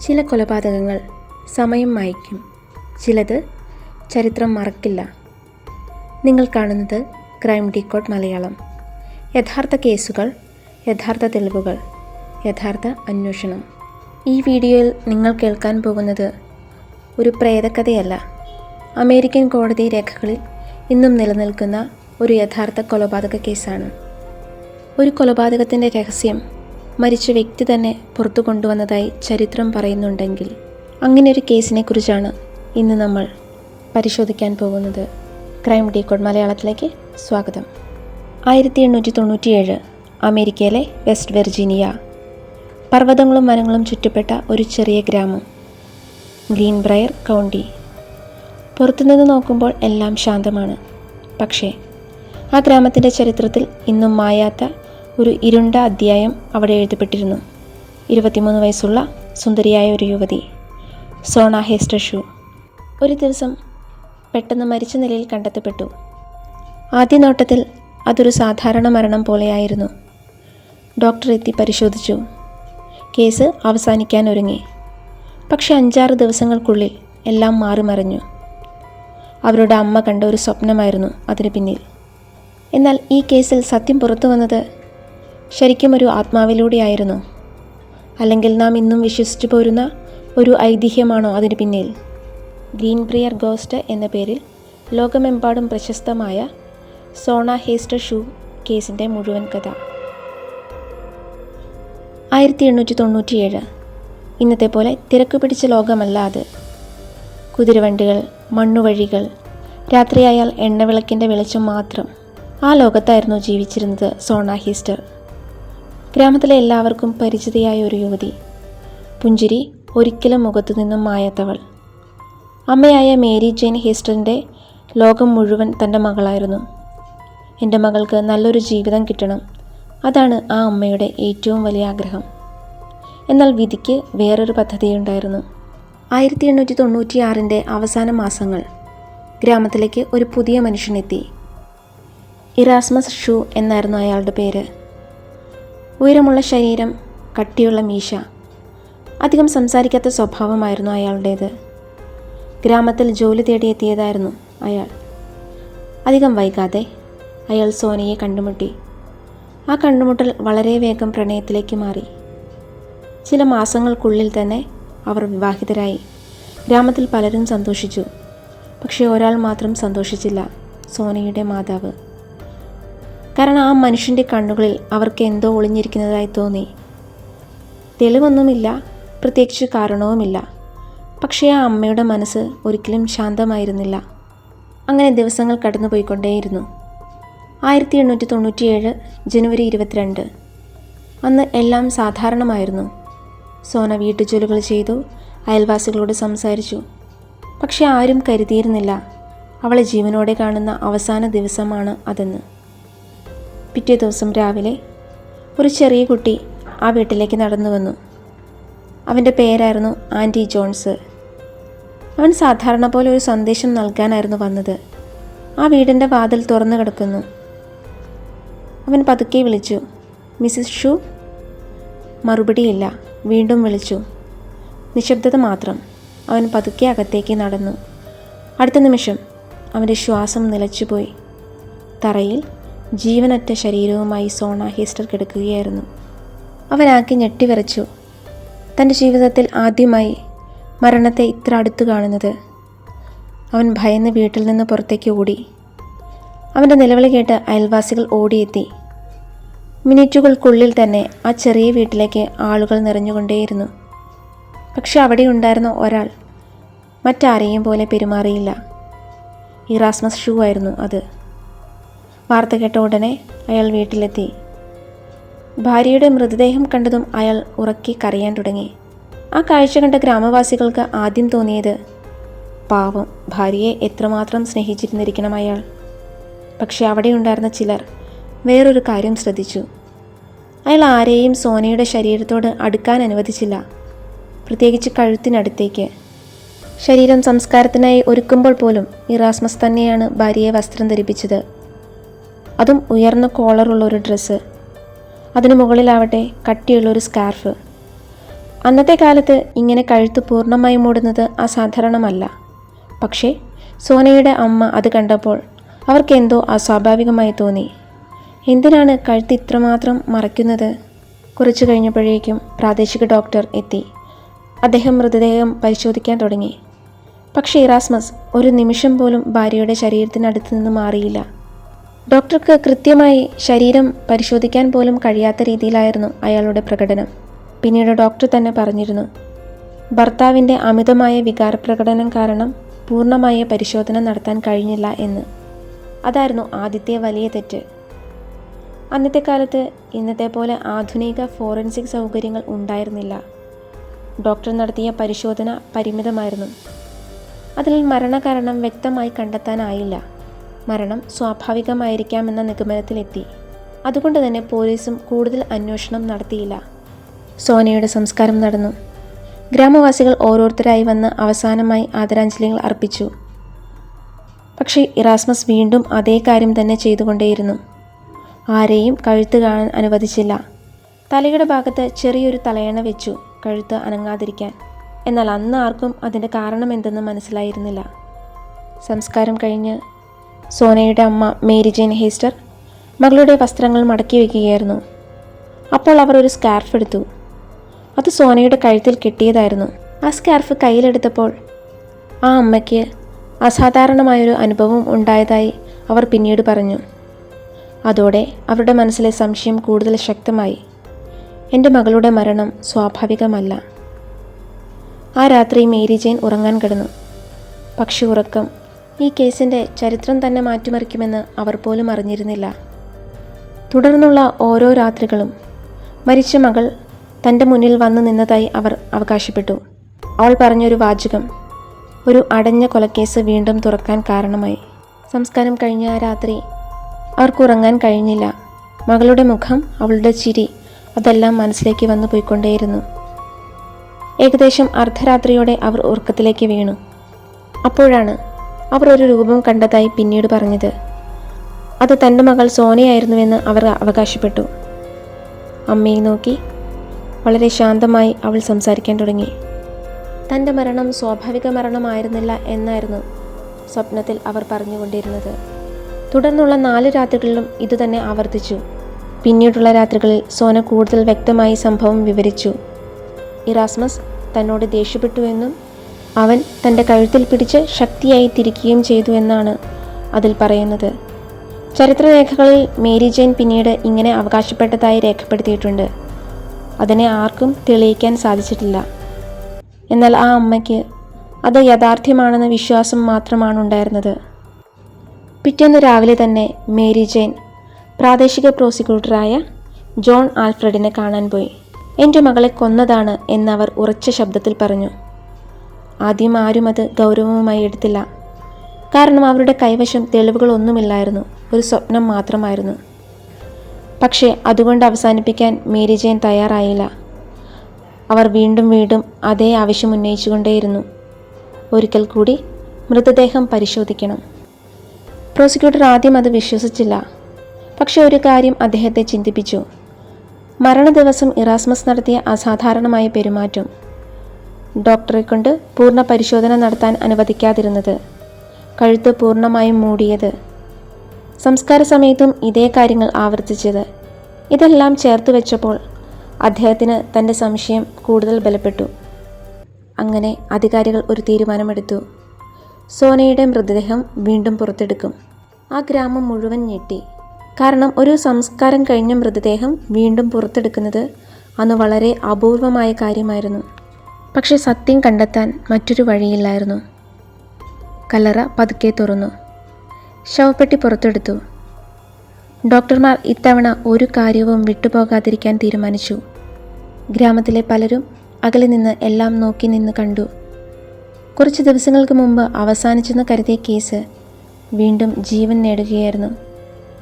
ചില കൊലപാതകങ്ങൾ സമയം മായ്ക്കും, ചിലത് ചരിത്രം മറക്കില്ല. നിങ്ങൾ കാണുന്നത് ക്രൈം ഡീകോഡ് മലയാളം. യഥാർത്ഥ കേസുകൾ, യഥാർത്ഥ തെളിവുകൾ, യഥാർത്ഥ അന്വേഷണം. ഈ വീഡിയോയിൽ നിങ്ങൾ കേൾക്കാൻ പോകുന്നത് ഒരു പ്രേതകഥയല്ല, അമേരിക്കൻ കോടതി രേഖകളിൽ ഇന്നും നിലനിൽക്കുന്ന ഒരു യഥാർത്ഥ കൊലപാതക കേസാണ്. ഒരു കൊലപാതകത്തിൻ്റെ രഹസ്യം മരിച്ച വ്യക്തി തന്നെ പുറത്തു കൊണ്ടുവന്നതായി ചരിത്രം പറയുന്നുണ്ടെങ്കിൽ, അങ്ങനെയൊരു കേസിനെക്കുറിച്ചാണ് ഇന്ന് നമ്മൾ പരിശോധിക്കാൻ പോകുന്നത്. ക്രൈം ഡീകോഡ് മലയാളത്തിലേക്ക് സ്വാഗതം. 1897 അമേരിക്കയിലെ വെസ്റ്റ് വെർജീനിയ, പർവ്വതങ്ങളും വനങ്ങളും ചുറ്റപ്പെട്ട ഒരു ചെറിയ ഗ്രാമം, ഗ്രീൻബ്രയർ കൗണ്ടി. പുറത്തുനിന്ന് നോക്കുമ്പോൾ എല്ലാം ശാന്തമാണ്. പക്ഷേ ആ ഗ്രാമത്തിൻ്റെ ചരിത്രത്തിൽ ഇന്നും മായാത്ത ഒരു ഇരുണ്ട അധ്യായം അവിടെ എഴുതപ്പെട്ടിരുന്നു. 23 വയസ്സുള്ള സുന്ദരിയായ ഒരു യുവതി, സോണ ഹേസ്റ്റർ ഷൂ, ഒരു ദിവസം പെട്ടെന്ന് മരിച്ച നിലയിൽ കണ്ടെത്തപ്പെട്ടു. ആദ്യ നോട്ടത്തിൽ അതൊരു സാധാരണ മരണം പോലെയായിരുന്നു. ഡോക്ടർ എത്തി പരിശോധിച്ചു. കേസ് അവസാനിക്കാൻ ഒരുങ്ങി. പക്ഷെ 5-6 ദിവസങ്ങൾക്കുള്ളിൽ എല്ലാം മാറിമറിഞ്ഞു. അവരുടെ അമ്മ കണ്ട ഒരു സ്വപ്നമായിരുന്നു അതിന് പിന്നിൽ. എന്നാൽ ഈ കേസിൽ സത്യം പുറത്തു വന്നത് ശരിക്കും ഒരു ആത്മാവിലൂടെയായിരുന്നു, അല്ലെങ്കിൽ നാം ഇന്നും വിശ്വസിച്ചു പോരുന്ന ഒരു ഐതിഹ്യമാണോ അതിന് പിന്നിൽ? ഗ്രീൻബ്രിയർ ഗോസ്റ്റ് എന്ന പേരിൽ ലോകമെമ്പാടും പ്രശസ്തമായ സോണ ഹേസ്റ്റർ ഷൂ കേസിൻ്റെ മുഴുവൻ കഥ. 1897. ഇന്നത്തെ പോലെ തിരക്ക് പിടിച്ച ലോകമല്ല അത്. കുതിരവണ്ടികൾ, മണ്ണുവഴികൾ, രാത്രിയായാൽ എണ്ണവിളക്കിൻ്റെ വെളിച്ചം മാത്രം. ആ ലോകത്തായിരുന്നു ജീവിച്ചിരുന്നത് സോണ ഹേസ്റ്റർ. ഗ്രാമത്തിലെ എല്ലാവർക്കും പരിചിതയായ ഒരു യുവതി, പുഞ്ചിരി ഒരിക്കലും മുഖത്തു നിന്നും മായാത്തവൾ. അമ്മയായ മേരി ജെയിൻ ഹേസ്റ്ററിൻ്റെ ലോകം മുഴുവൻ തൻ്റെ മകളായിരുന്നു. എൻ്റെ മകൾക്ക് നല്ലൊരു ജീവിതം കിട്ടണം, അതാണ് ആ അമ്മയുടെ ഏറ്റവും വലിയ ആഗ്രഹം. എന്നാൽ വിധിക്ക് വേറൊരു പദ്ധതിയുണ്ടായിരുന്നു. 1896 അവസാന മാസങ്ങൾ ഗ്രാമത്തിലേക്ക് ഒരു പുതിയ മനുഷ്യനെത്തി. ഇറാസ്മസ് ഷൂ എന്നായിരുന്നു അയാളുടെ പേര്. ഉയരമുള്ള ശരീരം, കട്ടിയുള്ള മീശ, അധികം സംസാരിക്കാത്ത സ്വഭാവമായിരുന്നു അയാളുടേത്. ഗ്രാമത്തിൽ ജോലി തേടിയെത്തിയതായിരുന്നു അയാൾ. അധികം വൈകാതെ അയാൾ സോനയെ കണ്ടുമുട്ടി. ആ കണ്ടുമുട്ടൽ വളരെ വേഗം പ്രണയത്തിലേക്ക് മാറി. ചില മാസങ്ങൾക്കുള്ളിൽ തന്നെ അവർ വിവാഹിതരായി. ഗ്രാമത്തിൽ പലരും സന്തോഷിച്ചു. പക്ഷേ ഒരാൾ മാത്രം സന്തോഷിച്ചില്ല, സോനയുടെ മാതാവ്. കാരണം ആ മനുഷ്യൻ്റെ കണ്ണുകളിൽ അവർക്ക് എന്തോ ഒളിഞ്ഞിരിക്കുന്നതായി തോന്നി. തെളിവൊന്നുമില്ല, പ്രത്യേകിച്ച് കാരണവുമില്ല. പക്ഷേ ആ അമ്മയുടെ മനസ്സ് ഒരിക്കലും ശാന്തമായിരുന്നില്ല. അങ്ങനെ ദിവസങ്ങൾ കടന്നുപോയിക്കൊണ്ടേയിരുന്നു. 1897 ജനുവരി 22. അന്ന് എല്ലാം സാധാരണമായിരുന്നു. സോന വീട്ടുജോലികൾ ചെയ്തു, അയൽവാസികളോട് സംസാരിച്ചു. പക്ഷെ ആരും കരുതിയിരുന്നില്ല അവളെ ജീവനോടെ കാണുന്ന അവസാന ദിവസമാണ് അതെന്ന്. പിറ്റേ ദിവസം രാവിലെ ഒരു ചെറിയ കുട്ടി ആ വീട്ടിലേക്ക് നടന്നു വന്നു. അവൻ്റെ പേരായിരുന്നു ആൻറ്റി ജോൺസ്. അവൻ സാധാരണ പോലെ ഒരു സന്ദേശം നൽകാനായിരുന്നു വന്നത്. ആ വീടിൻ്റെ വാതിൽ തുറന്നു കിടക്കുന്നു. അവൻ പതുക്കെ വിളിച്ചു, മിസ്സിസ് ഷൂ. മറുപടിയില്ല. വീണ്ടും വിളിച്ചു. നിശബ്ദത മാത്രം. അവൻ പതുക്കെ അകത്തേക്ക് നടന്നു. അടുത്ത നിമിഷം അവൻ്റെ ശ്വാസം നിലച്ചുപോയി. തറയിൽ ജീവനറ്റ ശരീരവുമായി സോണ ഹേസ്റ്റർ കിടക്കുകയായിരുന്നു. അവനാക്കി ഞെട്ടിവിറച്ചു. തൻ്റെ ജീവിതത്തിൽ ആദ്യമായി മരണത്തെ ഇത്ര അടുത്ത് കാണുന്നത്. അവൻ ഭയന്ന് വീട്ടിൽ നിന്ന് പുറത്തേക്ക് ഓടി. അവൻ്റെ നിലവിളി കേട്ട് അയൽവാസികൾ ഓടിയെത്തി. മിനിറ്റുകൾക്കുള്ളിൽ തന്നെ ആ ചെറിയ വീട്ടിലേക്ക് ആളുകൾ നിറഞ്ഞുകൊണ്ടേയിരുന്നു. പക്ഷെ അവിടെ ഉണ്ടായിരുന്ന ഒരാൾ മറ്റാരെയും പോലെ പെരുമാറിയില്ല. ഇറാസ്മസ് ഷൂ ആയിരുന്നു അത്. വാർത്ത കേട്ട ഉടനെ അയാൾ വീട്ടിലെത്തി. ഭാര്യയുടെ മൃതദേഹം കണ്ടതും അയാൾ ഉറക്കി കരയാൻ തുടങ്ങി. ആ കാഴ്ച കണ്ട ഗ്രാമവാസികൾക്ക് ആദ്യം തോന്നിയത്, പാവം, ഭാര്യയെ എത്രമാത്രം സ്നേഹിച്ചിരുന്നിരിക്കണം അയാൾ. പക്ഷെ അവിടെ ഉണ്ടായിരുന്ന ചിലർ വേറൊരു കാര്യം ശ്രദ്ധിച്ചു. അയാൾ ആരെയും സോനയുടെ ശരീരത്തോട് അടുക്കാൻ അനുവദിച്ചില്ല, പ്രത്യേകിച്ച് കഴുത്തിനടുത്തേക്ക്. ശരീരം സംസ്കാരത്തിനായി ഒരുക്കുമ്പോൾ പോലും ഇറാസ്മസ് തന്നെയാണ് ഭാര്യയെ വസ്ത്രം ധരിപ്പിച്ചത്. അതും ഉയർന്ന കോളറുള്ള ഒരു ഡ്രസ്സ്. അതിനു മുകളിലാവട്ടെ കട്ടിയുള്ളൊരു സ്കാർഫ്. അന്നത്തെ കാലത്ത് ഇങ്ങനെ കഴുത്ത് പൂർണ്ണമായി മൂടുന്നത് അസാധാരണമല്ല. പക്ഷേ സോനയുടെ അമ്മ അത് കണ്ടപ്പോൾ അവർക്കെന്തോ അസ്വാഭാവികമായി തോന്നി. എന്തിനാണ് കഴുത്ത് ഇത്രമാത്രം മറയ്ക്കുന്നത്? കുറച്ചു കഴിഞ്ഞപ്പോഴേക്കും പ്രാദേശിക ഡോക്ടർ എത്തി. അദ്ദേഹം മൃതദേഹം പരിശോധിക്കാൻ തുടങ്ങി. പക്ഷേ ഇറാസ്മസ് ഒരു നിമിഷം പോലും ഭാര്യയുടെ ശരീരത്തിനടുത്ത് നിന്ന് മാറിയില്ല. ഡോക്ടർക്ക് കൃത്യമായി ശരീരം പരിശോധിക്കാൻ പോലും കഴിയാത്ത രീതിയിലായിരുന്നു അയാളുടെ പ്രകടനം. പിന്നീട് ഡോക്ടർ തന്നെ പറഞ്ഞിരുന്നു, ഭർത്താവിൻ്റെ അമിതമായ വികാരപ്രകടനം കാരണം പൂർണ്ണമായ പരിശോധന നടത്താൻ കഴിഞ്ഞില്ല എന്ന്. അതായിരുന്നു ആദ്യത്തെ വലിയ തെറ്റ്. അന്നത്തെ കാലത്ത് ഇന്നത്തെ പോലെ ആധുനിക ഫോറൻസിക് സൗകര്യങ്ങൾ ഉണ്ടായിരുന്നില്ല. ഡോക്ടർ നടത്തിയ പരിശോധന പരിമിതമായിരുന്നു. അതിൽ മരണകാരണം വ്യക്തമായി കണ്ടെത്താനായില്ല. മരണം സ്വാഭാവികമായിരിക്കാമെന്ന നിഗമനത്തിലെത്തി. അതുകൊണ്ട് തന്നെ പോലീസും കൂടുതൽ അന്വേഷണം നടത്തിയില്ല. സോനയുടെ സംസ്കാരം നടന്നു. ഗ്രാമവാസികൾ ഓരോരുത്തരായി വന്ന് അവസാനമായി ആദരാഞ്ജലികൾ അർപ്പിച്ചു. പക്ഷേ ഇറാസ്മസ് വീണ്ടും അതേ കാര്യം തന്നെ ചെയ്തുകൊണ്ടേയിരുന്നു. ആരെയും കഴുത്ത് കാണാൻ അനുവദിച്ചില്ല. തലയുടെ ഭാഗത്ത് ചെറിയൊരു തലയണ വെച്ചു, കഴുത്ത് അനങ്ങാതിരിക്കാൻ. എന്നാൽ അന്ന് ആർക്കും അതിൻ്റെ കാരണമെന്തെന്ന് മനസ്സിലായിരുന്നില്ല. സംസ്കാരം കഴിഞ്ഞ് സോനയുടെ അമ്മ മേരി ജെയിൻ ഹേസ്റ്റർ മകളുടെ വസ്ത്രങ്ങൾ മടക്കി വയ്ക്കുകയായിരുന്നു. അപ്പോൾ അവർ ഒരു സ്കാർഫ് എടുത്തു. അത് സോനയുടെ കഴുത്തിൽ കെട്ടിയതായിരുന്നു. ആ സ്കാർഫ് കയ്യിലെടുത്തപ്പോൾ ആ അമ്മയ്ക്ക് അസാധാരണമായൊരു അനുഭവം ഉണ്ടായതായി അവർ പിന്നീട് പറഞ്ഞു. അതോടെ അവരുടെ മനസ്സിലെ സംശയം കൂടുതൽ ശക്തമായി. എൻ്റെ മകളുടെ മരണം സ്വാഭാവികമല്ല. ആ രാത്രി മേരി ജെയിൻ ഉറങ്ങാൻ കിടന്നു. പക്ഷേ ഉറക്കം ഈ കേസിൻ്റെ ചരിത്രം തന്നെ മാറ്റിമറിക്കുമെന്ന് അവർ പോലും അറിഞ്ഞിരുന്നില്ല. തുടർന്നുള്ള ഓരോ രാത്രികളും മരിച്ച മകൾ തൻ്റെ മുന്നിൽ വന്നു നിന്നതായി അവർ അവകാശപ്പെട്ടു. അവൾ പറഞ്ഞൊരു വാചകം ഒരു അടഞ്ഞ കൊലക്കേസ് വീണ്ടും തുറക്കാൻ കാരണമായി. സംസ്കാരം കഴിഞ്ഞ ആ രാത്രി അവർക്ക് ഉറങ്ങാൻ കഴിഞ്ഞില്ല. മകളുടെ മുഖം, അവളുടെ ചിരി, അതെല്ലാം മനസ്സിലേക്ക് വന്നു പോയിക്കൊണ്ടേയിരുന്നു. ഏകദേശം അർദ്ധരാത്രിയോടെ അവർ ഉറക്കത്തിലേക്ക് വീണു. അപ്പോഴാണ് അവർ ഒരു രൂപം കണ്ടതായി പിന്നീട് പറഞ്ഞത്. അത് തൻ്റെ മകൾ സോനയായിരുന്നുവെന്ന് അവർ അവകാശപ്പെട്ടു. അമ്മയെ നോക്കി വളരെ ശാന്തമായി അവൾ സംസാരിക്കാൻ തുടങ്ങി. തൻ്റെ മരണം സ്വാഭാവിക മരണമായിരുന്നില്ല എന്നായിരുന്നു സ്വപ്നത്തിൽ അവർ പറഞ്ഞുകൊണ്ടിരുന്നത്. തുടർന്നുള്ള 4 രാത്രികളിലും ഇതുതന്നെ ആവർത്തിച്ചു. പിന്നീടുള്ള രാത്രികളിൽ സോന കൂടുതൽ വ്യക്തമായി സംഭവം വിവരിച്ചു. ഇറാസ്മസ് തന്നോട് ദേഷ്യപ്പെട്ടുവെന്നും അവൻ തൻ്റെ കഴുത്തിൽ പിടിച്ച് ശക്തിയായി തിരിക്കുകയും ചെയ്തു എന്നാണ് അതിൽ പറയുന്നത്. ചരിത്രരേഖകളിൽ മേരി ജെയിൻ പിന്നീട് ഇങ്ങനെ അവകാശപ്പെട്ടതായി രേഖപ്പെടുത്തിയിട്ടുണ്ട്. അതിനെ ആർക്കും തെളിയിക്കാൻ സാധിച്ചിട്ടില്ല. എന്നാൽ ആ അമ്മയ്ക്ക് അത് യാഥാർത്ഥ്യമാണെന്ന വിശ്വാസം മാത്രമാണ് ഉണ്ടായിരുന്നത്. പിറ്റേന്ന് രാവിലെ തന്നെ മേരി ജെയിൻ പ്രാദേശിക പ്രോസിക്യൂട്ടറായ ജോൺ ആൽഫ്രഡിനെ കാണാൻ പോയി. എൻ്റെ മകളെ കൊന്നതാണ് എന്നവർ ഉറച്ച ശബ്ദത്തിൽ പറഞ്ഞു. ആദ്യം ആരും അത് ഗൗരവമായി എടുത്തില്ല. കാരണം അവരുടെ കൈവശം തെളിവുകളൊന്നുമില്ലായിരുന്നു. ഒരു സ്വപ്നം മാത്രമായിരുന്നു. പക്ഷേ അതുകൊണ്ട് അവസാനിപ്പിക്കാൻ മേരി ജെയിൻ തയ്യാറായില്ല. അവർ വീണ്ടും വീണ്ടും അതേ ആവശ്യം ഉന്നയിച്ചുകൊണ്ടേയിരുന്നു. ഒരിക്കൽ കൂടി മൃതദേഹം പരിശോധിക്കണം. പ്രോസിക്യൂട്ടർ ആദ്യം അത് വിശ്വസിച്ചില്ല. പക്ഷേ ഒരു കാര്യം അദ്ദേഹത്തെ ചിന്തിപ്പിച്ചു. മരണദിവസം ഇറാസ്മസ് നടത്തിയ അസാധാരണമായ പെരുമാറ്റം, ഡോക്ടറെ കൊണ്ട് പൂർണ്ണ പരിശോധന നടത്താൻ അനുവദിക്കാതിരുന്നത്, കഴുത്ത് പൂർണ്ണമായും മൂടിയത്, സംസ്കാര സമയത്തും ഇതേ കാര്യങ്ങൾ ആവർത്തിച്ചത്, ഇതെല്ലാം ചേർത്ത് വെച്ചപ്പോൾ അദ്ദേഹത്തിന് തൻ്റെ സംശയം കൂടുതൽ ബലപ്പെട്ടു. അങ്ങനെ അധികാരികൾ ഒരു തീരുമാനമെടുത്തു. സോനയുടെ മൃതദേഹം വീണ്ടും പുറത്തെടുക്കും. ആ ഗ്രാമം മുഴുവൻ ഞെട്ടി. കാരണം ഒരു സംസ്കാരം കഴിഞ്ഞ മൃതദേഹം വീണ്ടും പുറത്തെടുക്കുന്നത് അന്ന് വളരെ അപൂർവമായ കാര്യമായിരുന്നു. പക്ഷെ സത്യം കണ്ടെത്താൻ മറ്റൊരു വഴിയില്ലായിരുന്നു. കല്ലറ പതുക്കെ തുറന്നു. ശവപ്പെട്ടി പുറത്തെടുത്തു. ഡോക്ടർമാർ ഇത്തവണ ഒരു കാര്യവും വിട്ടുപോകാതിരിക്കാൻ തീരുമാനിച്ചു. ഗ്രാമത്തിലെ പലരും അകലെ നിന്ന് എല്ലാം നോക്കി നിന്ന് കണ്ടു. കുറച്ച് ദിവസങ്ങൾക്ക് മുമ്പ് അവസാനിച്ചെന്ന് കരുതിയ കേസ് വീണ്ടും ജീവൻ നേടുകയായിരുന്നു.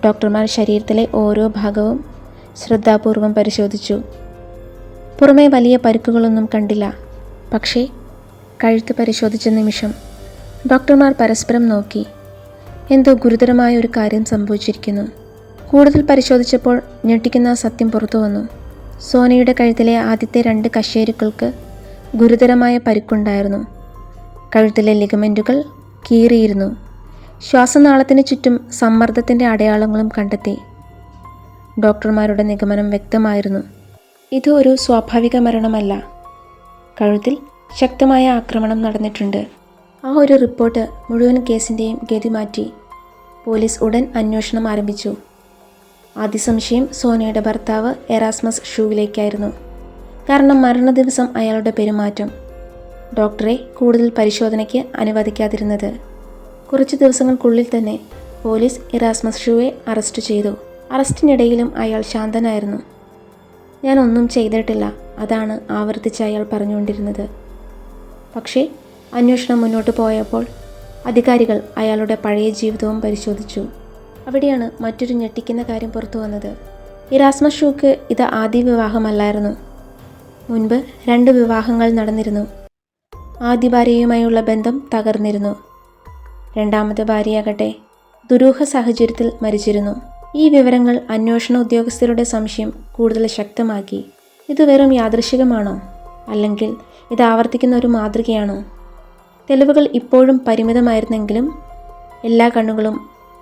ഡോക്ടർമാർ ശരീരത്തിലെ ഓരോ ഭാഗവും ശ്രദ്ധാപൂർവം പരിശോധിച്ചു. പുറമേ വലിയ പരുക്കുകളൊന്നും കണ്ടില്ല. പക്ഷേ കഴുത്ത് പരിശോധിച്ച നിമിഷം ഡോക്ടർമാർ പരസ്പരം നോക്കി. എന്തോ ഗുരുതരമായ ഒരു കാര്യം സംഭവിച്ചിരിക്കുന്നു. കൂടുതൽ പരിശോധിച്ചപ്പോൾ ഞെട്ടിക്കുന്ന സത്യം പുറത്തു വന്നു. സോനയുടെ കഴുത്തിലെ ആദ്യത്തെ 2 കശേരുക്കൾക്ക് ഗുരുതരമായ പരിക്കുണ്ടായിരുന്നു. കഴുത്തിലെ ലിഗമെൻറ്റുകൾ കീറിയിരുന്നു. ശ്വാസനാളത്തിന് ചുറ്റും സമ്മർദ്ദത്തിൻ്റെ അടയാളങ്ങളും കണ്ടെത്തി. ഡോക്ടർമാരുടെ നിഗമനം വ്യക്തമായിരുന്നു. ഇത് ഒരു സ്വാഭാവിക മരണമല്ല. കഴുത്തിൽ ശക്തമായ ആക്രമണം നടന്നിട്ടുണ്ട്. ആ ഒരു റിപ്പോർട്ട് മുഴുവൻ കേസിൻ്റെയും ഗതി മാറ്റി. പോലീസ് ഉടൻ അന്വേഷണം ആരംഭിച്ചു. ആദ്യ സംശയം സോനയുടെ ഭർത്താവ് എറാസ്മസ് ഷൂവിലേക്കായിരുന്നു. കാരണം മരണദിവസം അയാളുടെ പെരുമാറ്റം ഡോക്ടറെ കൂടുതൽ പരിശോധനയ്ക്ക് അനുവദിക്കാതിരുന്നത്. കുറച്ച് ദിവസങ്ങൾക്കുള്ളിൽ തന്നെ പോലീസ് എറാസ്മസ് ഷൂവെ അറസ്റ്റ് ചെയ്തു. അറസ്റ്റിനിടയിലും അയാൾ ശാന്തനായിരുന്നു. ഞാൻ ഒന്നും ചെയ്തിട്ടില്ല, അതാണ് ആവർത്തിച്ച് അയാൾ പറഞ്ഞുകൊണ്ടിരുന്നത്. പക്ഷേ അന്വേഷണം മുന്നോട്ട് പോയപ്പോൾ അധികാരികൾ അയാളുടെ പഴയ ജീവിതവും പരിശോധിച്ചു. അവിടെയാണ് മറ്റൊരു ഞെട്ടിക്കുന്ന കാര്യം പുറത്തു വന്നത്. എറാസ്മസ് ഷൂക്ക് ഇത് ആദ്യ വിവാഹമല്ലായിരുന്നു. മുൻപ് 2 വിവാഹങ്ങൾ നടന്നിരുന്നു. ആദ്യ ഭാര്യയുമായുള്ള ബന്ധം തകർന്നിരുന്നു. രണ്ടാമത്തെ ഭാര്യയാകട്ടെ ദുരൂഹ സാഹചര്യത്തിൽ മരിച്ചിരുന്നു. ഈ വിവരങ്ങൾ അന്വേഷണ ഉദ്യോഗസ്ഥരുടെ സംശയം കൂടുതൽ ശക്തമാക്കി. ഇത് വെറും യാദൃശ്ചികമാണോ, അല്ലെങ്കിൽ ഇത് ആവർത്തിക്കുന്ന ഒരു മാതൃകയാണോ? തെളിവുകൾ ഇപ്പോഴും പരിമിതമായിരുന്നെങ്കിലും എല്ലാ കണ്ണുകളും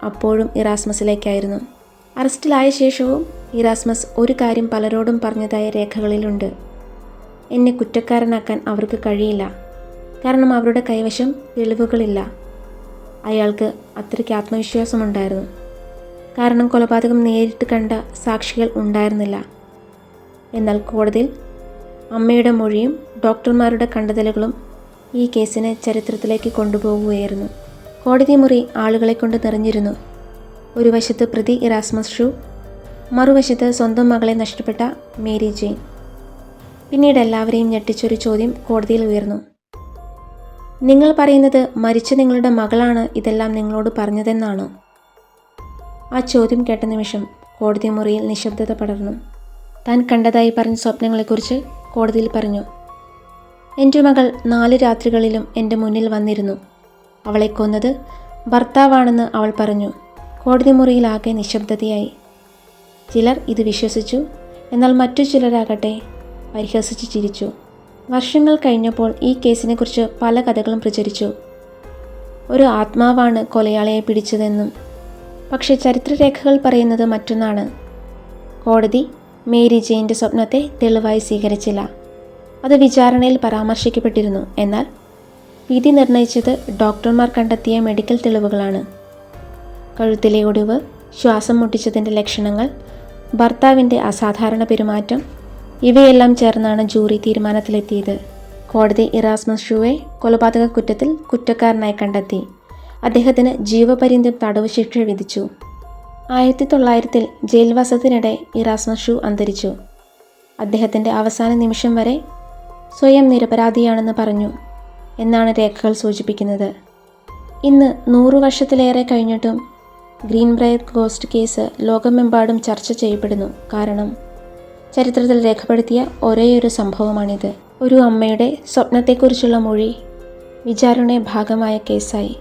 അപ്പോഴും ഇറാസ്മസിലേക്കായിരുന്നു. അറസ്റ്റിലായ ശേഷവും ഇറാസ്മസ് ഒരു കാര്യം പലരോടും പറഞ്ഞതായ രേഖകളിലുണ്ട്. എന്നെ കുറ്റക്കാരനാക്കാൻ അവർക്ക് കഴിയില്ല, കാരണം അവരുടെ കൈവശം തെളിവുകളില്ല. അയാൾക്ക് അത്രയ്ക്ക് ആത്മവിശ്വാസമുണ്ടായിരുന്നു. കാരണം കൊലപാതകം നേരിട്ട് കണ്ട സാക്ഷികൾ ഉണ്ടായിരുന്നില്ല. എന്നാൽ കോടതിയിൽ അമ്മയുടെ മൊഴിയും ഡോക്ടർമാരുടെ കണ്ടെത്തലുകളും ഈ കേസിനെ ചരിത്രത്തിലേക്ക് കൊണ്ടുപോകുകയായിരുന്നു. കോടതി മുറി ആളുകളെ കൊണ്ട് നിറഞ്ഞിരുന്നു. ഒരു വശത്ത് പ്രതി ഇറാസ്മസ് ഷൂ, മറുവശത്ത് സ്വന്തം മകളെ നഷ്ടപ്പെട്ട മേരി ജെയിൻ. പിന്നീട് എല്ലാവരെയും ഞെട്ടിച്ചൊരു ചോദ്യം കോടതിയിൽ ഉയർന്നു. നിങ്ങൾ പറയുന്നത് മരിച്ച നിങ്ങളുടെ മകളാണ് ഇതെല്ലാം നിങ്ങളോട് പറഞ്ഞതെന്നാണോ? ആ ചോദ്യം കേട്ട നിമിഷം കോടതി മുറിയിൽ നിശബ്ദത പടർന്നു. താൻ കണ്ടതായി പറഞ്ഞ സ്വപ്നങ്ങളെക്കുറിച്ച് കോടതിയിൽ പറഞ്ഞു. എൻ്റെ മകൾ 4 രാത്രികളിലും എൻ്റെ മുന്നിൽ വന്നിരുന്നു. അവളെ കൊന്നത് ഭർത്താവാണെന്ന് അവൾ പറഞ്ഞു. കോടതി മുറിയിലാകെ നിശബ്ദതയായി. ചിലർ ഇത് വിശ്വസിച്ചു, എന്നാൽ മറ്റു ചിലരാകട്ടെ പരിഹസിച്ച് ചിരിച്ചു. വർഷങ്ങൾ കഴിഞ്ഞപ്പോൾ ഈ കേസിനെക്കുറിച്ച് പല കഥകളും പ്രചരിച്ചു. ഒരു ആത്മാവാണ് കൊലയാളിയെ പിടിച്ചതെന്നും. പക്ഷേ ചരിത്രരേഖകൾ പറയുന്നത് മറ്റൊന്നാണ്. കോടതി മേരി ജെയിൻ്റെ സ്വപ്നത്തെ തെളിവായി സ്വീകരിച്ചില്ല. അത് വിചാരണയിൽ പരാമർശിക്കപ്പെട്ടിരുന്നു. എന്നാൽ വിധി നിർണയിച്ചത് ഡോക്ടർമാർ കണ്ടെത്തിയ മെഡിക്കൽ തെളിവുകളാണ്. കഴുത്തിലെ ഒടിവ്, ശ്വാസം മുട്ടിച്ചതിൻ്റെ ലക്ഷണങ്ങൾ, ഭർത്താവിൻ്റെ അസാധാരണ പെരുമാറ്റം, ഇവയെല്ലാം ചേർന്നാണ് ജൂറി തീരുമാനത്തിലെത്തിയത്. കോടതി ഇറാസ്മസ് ഷൂവെ കൊലപാതക കുറ്റത്തിൽ കുറ്റക്കാരനായി കണ്ടെത്തി. അദ്ദേഹത്തിന് ജീവപര്യന്തം തടവ് ശിക്ഷ വിധിച്ചു. 1900 ജയിൽവാസത്തിനിടെ ഇറാസ്മസ് ഷൂ അന്തരിച്ചു. അദ്ദേഹത്തിൻ്റെ അവസാന നിമിഷം വരെ സ്വയം നിരപരാധിയാണെന്ന് പറഞ്ഞു എന്നാണ് രേഖകൾ സൂചിപ്പിക്കുന്നത്. ഇന്ന് 100 വർഷത്തിലേറെ കഴിഞ്ഞിട്ടും ഗ്രീൻബ്രയർ ഗോസ്റ്റ് കേസ് ലോകമെമ്പാടും ചർച്ച ചെയ്യപ്പെടുന്നു. കാരണം ചരിത്രത്തിൽ രേഖപ്പെടുത്തിയ ഒരേയൊരു സംഭവമാണിത്. ഒരു അമ്മയുടെ സ്വപ്നത്തെക്കുറിച്ചുള്ള മൊഴി വിചാരണയുടെ ഭാഗമായ കേസായി.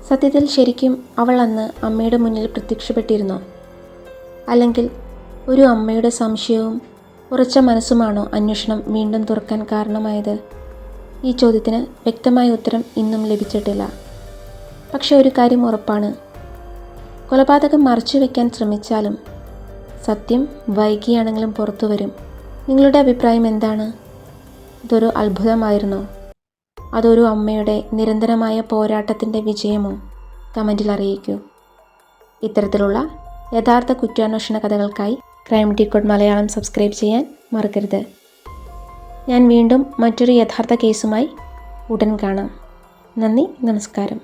സത്യത്തിൽ ശരിക്കും അവൾ അന്ന് അമ്മയുടെ മുന്നിൽ പ്രത്യക്ഷപ്പെട്ടിരുന്നോ? അല്ലെങ്കിൽ ഒരു അമ്മയുടെ സംശയവും ഉറച്ച മനസ്സുമാണോ അന്വേഷണം വീണ്ടും തുറക്കാൻ കാരണമായത്? ഈ ചോദ്യത്തിന് വ്യക്തമായ ഉത്തരം ഇന്നും ലഭിച്ചിട്ടില്ല. പക്ഷെ ഒരു കാര്യം ഉറപ്പാണ്, കൊലപാതകം മറച്ചുവെക്കാൻ ശ്രമിച്ചാലും സത്യം വൈകിയാണെങ്കിലും പുറത്തു വരും. നിങ്ങളുടെ അഭിപ്രായം എന്താണ്? ഇതൊരു അത്ഭുതമായിരുന്നോ? അതൊരു അമ്മയുടെ നിരന്തരമായ പോരാട്ടത്തിൻ്റെ വിജയമോ? കമൻറ്റിൽ അറിയിക്കൂ. ഇത്തരത്തിലുള്ള യഥാർത്ഥ കുറ്റാന്വേഷണ കഥകൾക്കായി ക്രൈം ഡീകോഡ് മലയാളം സബ്സ്ക്രൈബ് ചെയ്യാൻ മറക്കരുത്. ഞാൻ വീണ്ടും മറ്റൊരു യഥാർത്ഥ കേസുമായി ഉടൻ കാണാം. നന്ദി, നമസ്കാരം.